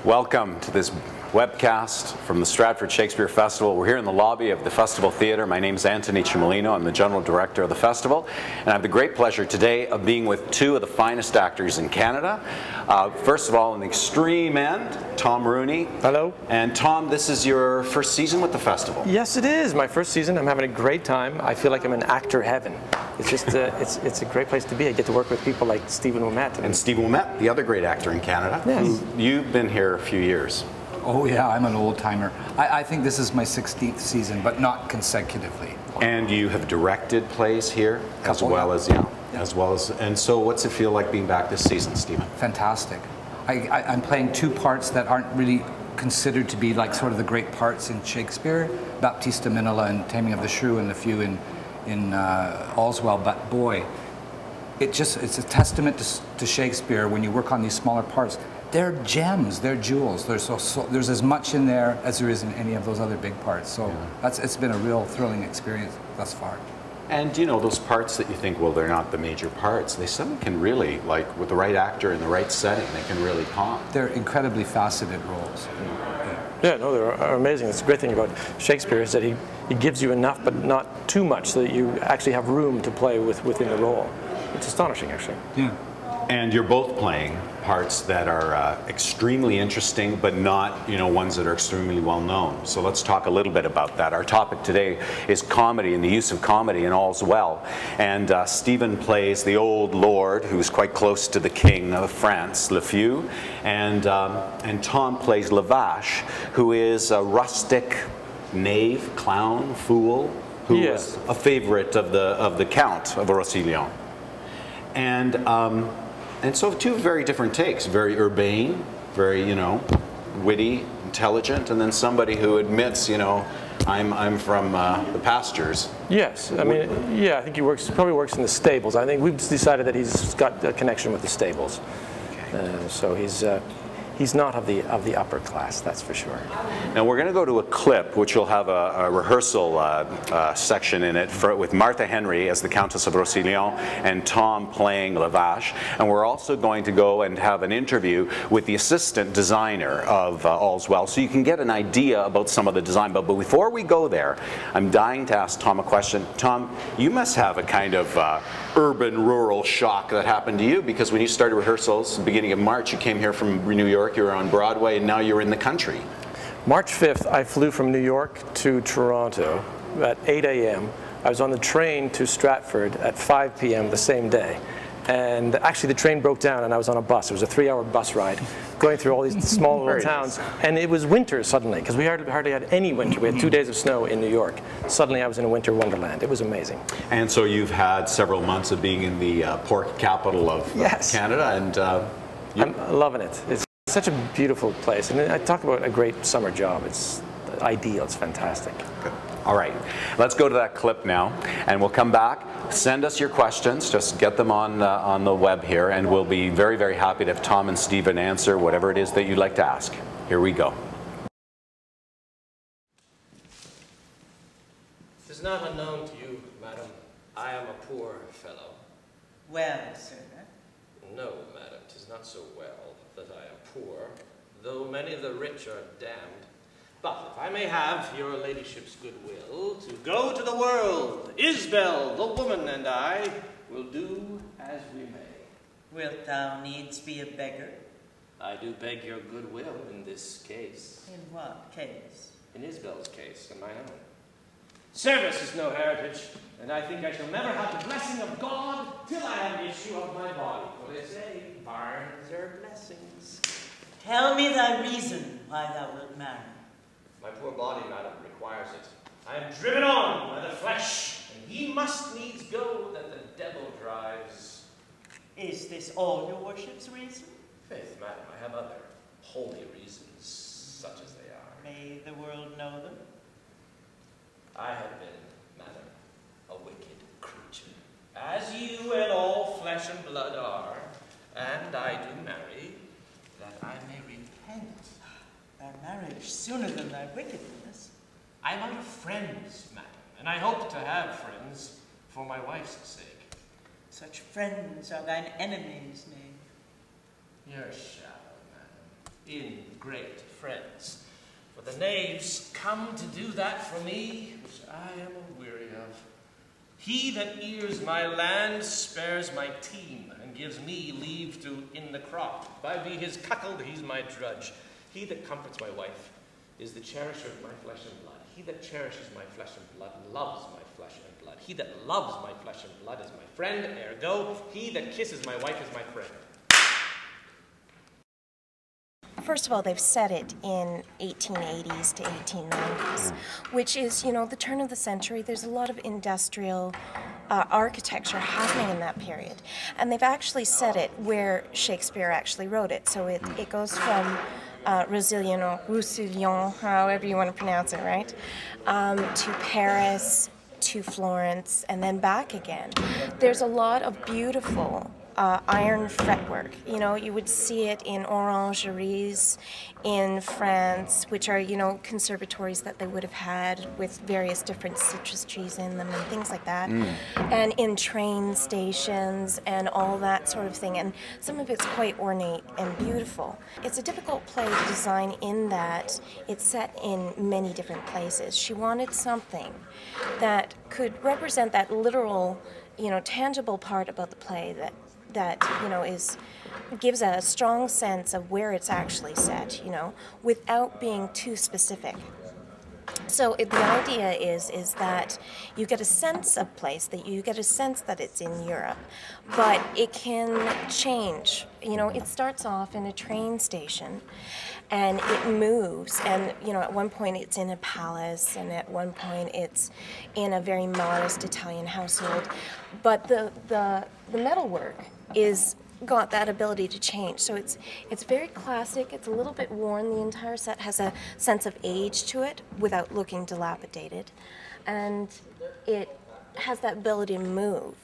Welcome to this webcast from the Stratford Shakespeare Festival. We're here in the lobby of the Festival Theatre. My name is Antoni Cimolino. I'm the General Director of the festival. And I have the great pleasure today of being with two of the finest actors in Canada. First of all, on the extreme end, Tom Rooney. Hello. And Tom, this is your first season with the festival. Yes, it is. My first season. I'm having a great time. I feel like I'm in actor heaven. It's just, it's a great place to be. I get to work with people like Stephen Ouimette. And Stephen Ouimette, the other great actor in Canada. Yes. You've been here a few years. Oh yeah, I'm an old timer. I think this is my 16th season, but not consecutively. And you have directed plays here, as well as, and so what's it feel like being back this season, Stephen? Fantastic. I'm playing two parts that aren't really considered to be like sort of the great parts in Shakespeare, Baptista Minola and Taming of the Shrew and Lafew in All's Well, but boy, it's a testament to Shakespeare when you work on these smaller parts. They're gems, they're jewels. There's as much in there as there is in any of those other big parts. So it's been a real thrilling experience thus far. And you know, those parts that you think, well, they're not the major parts, they suddenly can really, like with the right actor in the right setting, they can really pop. They're incredibly faceted roles. Yeah, no, they're amazing. It's a great thing about Shakespeare is that he gives you enough, but not too much, so that you actually have room to play within the role. It's astonishing, actually. Yeah. And you're both playing parts that are extremely interesting, but not, you know, ones that are extremely well known. So let's talk a little bit about that. Our topic today is comedy and the use of comedy in All's Well. And Stephen plays the old lord who's quite close to the king of France, Lafew, and Tom plays Lavatch, who is a rustic knave, clown, fool, who is a favorite of the Count of Roussillon. And so two very different takes, very urbane, very, you know, witty, intelligent, and then somebody who admits, you know, I'm from the pastures. Yes, I mean, yeah, I think he probably works in the stables. I think we've decided that he's got a connection with the stables. Okay. So he's not of the upper class, that's for sure. Now we're going to go to a clip which will have a rehearsal section in it with Martha Henry as the Countess of Roussillon and Tom playing Lavatch. And we're also going to go and have an interview with the assistant designer of All's Well, so you can get an idea about some of the design. But before we go there, I'm dying to ask Tom a question. Tom, you must have a kind of urban-rural shock that happened to you, because when you started rehearsals at the beginning of March, you came here from New York, you were on Broadway, and now you're in the country. March 5th, I flew from New York to Toronto at 8 a.m. I was on the train to Stratford at 5 p.m. the same day. And actually the train broke down and I was on a bus. It was a 3-hour bus ride going through all these small little towns. And it was winter suddenly, because we hardly had any winter. We had 2 days of snow in New York. Suddenly I was in a winter wonderland. It was amazing. And so you've had several months of being in the pork capital of Canada, and I'm loving it. It's such a beautiful place. And I talk about a great summer job. It's ideal. It's fantastic. Good. All right, let's go to that clip now, and we'll come back. Send us your questions, just get them on the web here, and we'll be very, very happy to have Tom and Stephen answer whatever it is that you'd like to ask. Here we go. It is not unknown to you, madam, I am a poor fellow. Well, sir. No, madam, 'tis not so well that I am poor, though many of the rich are damned. But if I may have your ladyship's goodwill to go to the world, Isabel, the woman, and I will do as we may. Wilt thou needs be a beggar? I do beg your goodwill in this case. In what case? In Isabel's case, and my own. Service is no heritage, and I think I shall never have the blessing of God till I have the issue of my body. For they say, barns are blessings. Tell me thy reason why thou wilt marry. My poor body, madam, requires it. I am driven on by the flesh, and he must needs go that the devil drives. Is this all your worship's reason? Faith, madam, I have other holy reasons, such as they are. May the world know them? I have been, madam, a wicked creature, as you and all flesh and blood are, and I do marry, that I may repent. Thy marriage sooner than thy wickedness. I am out of friends, madam, and I hope to have friends for my wife's sake. Such friends are thine enemies, knave. You're shallow, madam. in great friends. For the knaves come to do that for me, which I am aweary of. He that ears my land spares my team, and gives me leave to in the crop. If I be his cuckold, he's my drudge. He that comforts my wife is the cherisher of my flesh and blood. He that cherishes my flesh and blood loves my flesh and blood. He that loves my flesh and blood is my friend, ergo, he that kisses my wife is my friend. First of all, they've set it in 1880s to 1890s, which is, the turn of the century. There's a lot of industrial architecture happening in that period. And they've actually set it where Shakespeare actually wrote it. So it goes from Roussillon, however you want to pronounce it, right, to Paris, to Florence, and then back again. There's a lot of beautiful iron fretwork. You would see it in orangeries in France, which are, conservatories that they would have had with various different citrus trees in them and things like that. And in train stations and all that sort of thing. And some of it's quite ornate and beautiful. It's a difficult play to design in that it's set in many different places. She wanted something that could represent that literal, tangible part about the play that gives a strong sense of where it's actually set, without being too specific. So the idea is that you get a sense of place, that you get a sense that it's in Europe, but it can change. It starts off in a train station, and it moves, and at one point it's in a palace, and at one point it's in a very modest Italian household. But the metalwork is got that ability to change. So it's very classic. It's a little bit worn. The entire set has a sense of age to it without looking dilapidated, and it has that ability to move.